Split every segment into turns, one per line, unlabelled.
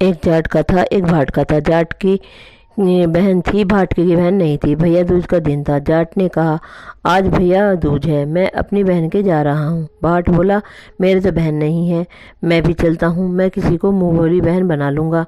एक जाट का था, एक भाट का था। जाट की बहन थी, भाट की बहन नहीं थी। भैया दूज का दिन था। जाट ने कहा, आज भैया दूज है, मैं अपनी बहन के जा रहा हूँ। भाट बोला, मेरे तो बहन नहीं है, मैं भी चलता हूँ, मैं किसी को मुँह बोली बहन बना लूँगा।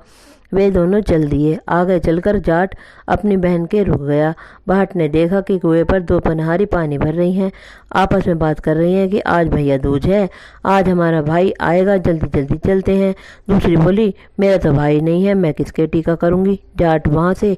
वे दोनों चल दिए। आगे चलकर जाट अपनी बहन के रुक गया। भाट ने देखा कि कुएं पर दो पनहारी पानी भर रही हैं, आपस में बात कर रही हैं कि आज भैया दूज है, आज हमारा भाई आएगा, जल्दी जल्दी चलते हैं। दूसरी बोली, मेरा तो भाई नहीं है, मैं किसके टीका करूंगी। भाट वहाँ पे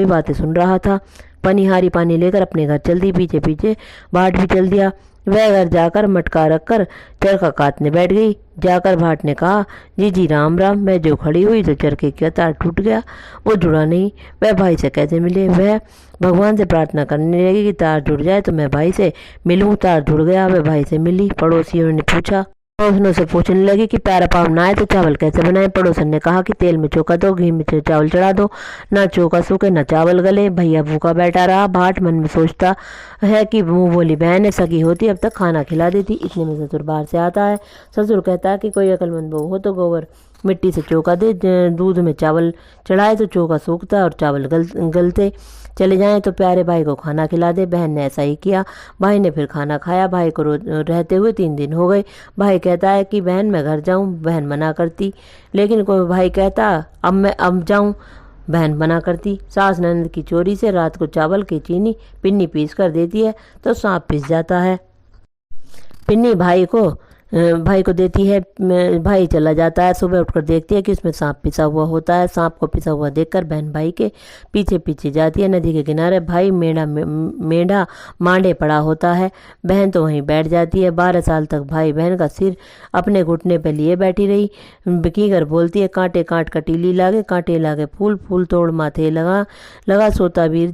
बातें सुन रहा था। पनिहारी पानी लेकर अपने घर चल दी। पीछे पीछे भाट भी चल दिया। वह घर जाकर मटका रखकर चरखा काटने बैठ गई। जाकर भाट ने कहा, जी जी राम राम। मैं जो खड़ी हुई तो चरखे का तार टूट गया, वो जुड़ा नहीं। वह भाई से कैसे मिले। वह भगवान से प्रार्थना करने लगी कि तार जुड़ जाए तो मैं भाई से मिलूं। तार जुड़ गया, वह भाई से मिली। पड़ोसियों ने पूछा, पड़ोसनों से पूछने लगी कि प्यारा पाव ना आए तो चावल कैसे बनाए। पड़ोसन ने कहा कि तेल में चोखा दो, घी में चावल चढ़ा दो, ना चोखा सूखे ना चावल गले। भैया भूखा बैठा रहा। भाट मन में सोचता है कि मुंह बोली बहन है, सगी होती अब तक खाना खिला देती। इतने में ससुर बाहर से आता है। ससुर कहता है कि कोई अकलमंद बहू हो तो गोबर मिट्टी से चौका दे, दूध में चावल चढ़ाए तो चौका सूखता और चावल गलते चले जाएं, तो प्यारे भाई को खाना खिला दे। बहन ने ऐसा ही किया। भाई ने फिर खाना खाया। भाई को रोज रहते हुए 3 दिन हो गए। भाई कहता है कि बहन मैं घर जाऊं, बहन मना करती। लेकिन कोई भाई कहता अब जाऊं, बहन मना करती। सास ननद की चोरी से रात को चावल की चीनी पिन्नी पीस कर देती है तो सांप पिस जाता है। पिन्नी भाई को देती है। भाई चला जाता है। सुबह उठकर देखती है कि उसमें सांप पिसा हुआ होता है। सांप को पिसा हुआ देखकर बहन भाई के पीछे पीछे जाती है। नदी के किनारे भाई मेढ़ा मांडे पड़ा होता है। बहन तो वहीं बैठ जाती है। 12 साल तक भाई बहन का सिर अपने घुटने पर लिए बैठी रही। बिकीकर बोलती है, कांटे काट कटीली लागे, कांटे लागे फूल, फूल तोड़ माथे लगा लगा सोता वीर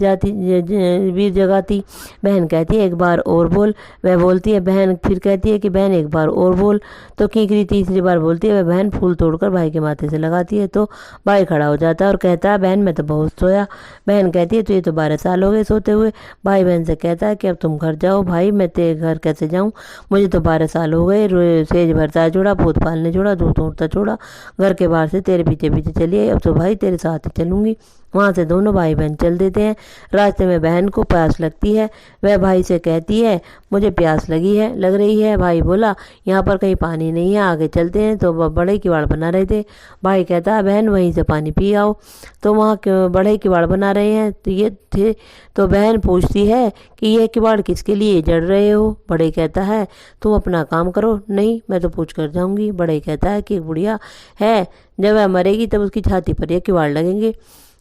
जगाती। बहन कहती है, एक बार और बोल। वह बोलती है, बहन फिर कहती है कि बहन एक बार और बोल। तो कीकरी तीसरी बार बोलती है। वह बहन फूल तोड़कर भाई के माथे से लगाती है तो भाई खड़ा हो जाता है और कहता है, बहन मैं तो बहुत सोया। बहन कहती है, तो ये तो 12 साल हो गए सोते हुए। भाई बहन से कहता है कि अब तुम घर जाओ। भाई मैं तेरे घर कैसे जाऊं, मुझे तो 12 साल हो गए। सेज भरता छोड़ा, पोत पालने छोड़ा, दूध तोड़ता छोड़ा, घर के बाहर से तेरे पीछे पीछे चलिए। अब तो भाई तेरे साथ ही चलूंगी। वहाँ से दोनों भाई बहन चल देते हैं। रास्ते में बहन को प्यास लगती है। वह भाई से कहती है, मुझे प्यास लग रही है। भाई बोला, यहाँ पर कहीं पानी नहीं है, आगे चलते हैं। तो वह बड़े किवाड़ बना रहे थे। भाई कहता है, बहन वहीं से पानी पी आओ। तो वहाँ बड़े किवाड़ बना रहे हैं तो ये थे। तो बहन पूछती है कि ये किवाड़ किसके लिए जड़ रहे हो। बड़े कहता है, तुम अपना काम करो। नहीं, मैं तो पूछ कर जाऊंगी। बड़े कहता है कि एक बुढ़िया है, जब वह मरेगी तब उसकी छाती पर ये किवाड़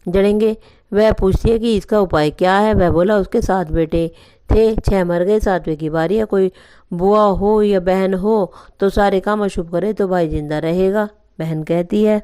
जड़ेंगे। वह पूछती है कि इसका उपाय क्या है। वह बोला, उसके 7 बेटे थे, 6 मर गए, 7वें की बारी है। कोई बुआ हो या बहन हो तो सारे काम अशुभ करे तो भाई जिंदा रहेगा। बहन कहती है,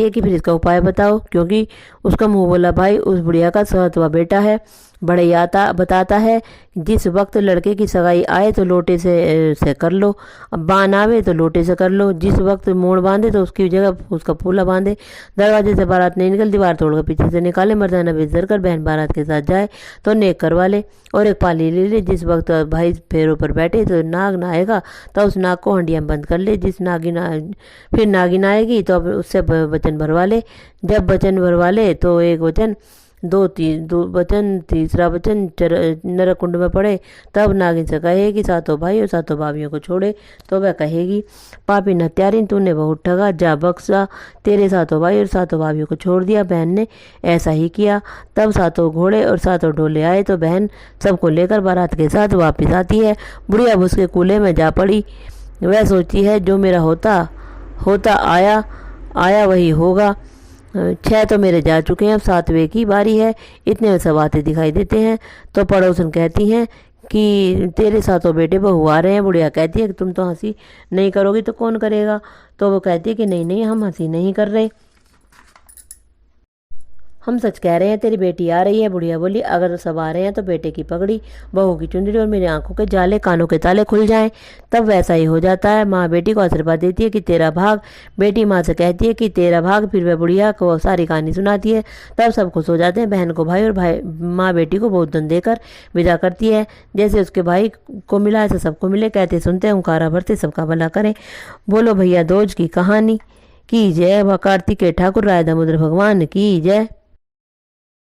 कि फिर इसका उपाय बताओ, क्योंकि उसका मुंह बोला भाई उस बुढ़िया का 7वां बेटा है। बताता है, जिस वक्त लड़के की सगाई आए तो लोटे से कर लो, अब बान आवे तो लोटे से कर लो, जिस वक्त मोड़ बांधे तो उसकी जगह उसका फूला बांधे। दरवाजे से बारात नहीं निकल, दीवार तोड़कर पीछे से निकाले, मर्दाना बेजर कर बहन बारात के साथ जाए तो नेक करवा ले। और एक पाली ले ले, जिस वक्त भाई फेरों पर बैठे तो नाग नहाएगा तो उस नाग को हंडिया में बंद कर ले। फिर नागिन आएगी तो अब उससे वचन भरवा ले। जब वचन भरवा ले तो एक वचन दो वचन, तीसरा वचन नरक कुंड में पड़े। तब नागिन से कहे कि 7 भाई और 7 भाभियों को छोड़े। तो वह कहेगी, पापी हत्यारिन, तूने बहुत ठगा, जा बख्शा, तेरे 7 भाई और 7 भाभियों को छोड़ दिया। बहन ने ऐसा ही किया। तब 7 घोड़े और 7 डोले आए तो बहन सबको लेकर बारात के साथ वापिस आती है। बुढ़िया उसके कूले में जा पड़ी। वह सोचती है, जो मेरा होता आया वही होगा। 6 तो मेरे जा चुके हैं, अब 7वें की बारी है। इतने में सब आते दिखाई देते हैं। तो पड़ोसन कहती हैं कि तेरे 7 बेटे बहू आ रहे हैं। बुढ़िया कहती है कि तुम तो हंसी नहीं करोगी तो कौन करेगा। तो वो कहती है कि नहीं नहीं, हम हंसी नहीं कर रहे, हम सच कह रहे हैं, तेरी बेटी आ रही है। बुढ़िया बोली, अगर सब आ रहे हैं तो बेटे की पगड़ी, बहू की चुंदड़ी और मेरी आंखों के जाले, कानों के ताले खुल जाएं, तब वैसा ही हो जाता है। माँ बेटी को आशीर्वाद देती है कि तेरा भाग, बेटी माँ से कहती है कि तेरा भाग, फिर वह बुढ़िया को सारी कहानी सुनाती है। तब सब खुश हो जाते हैं। बहन को भाई और भाई माँ बेटी को बहुत धन देकर विदा करती है। जैसे उसके भाई को मिला ऐसे सबको मिले। कहते सुनते हुंकारा भरते सबका भला करें। बोलो भैया दोज की कहानी की जय। व कार्तिकेय ठाकुर राय दामोदर भगवान की जय।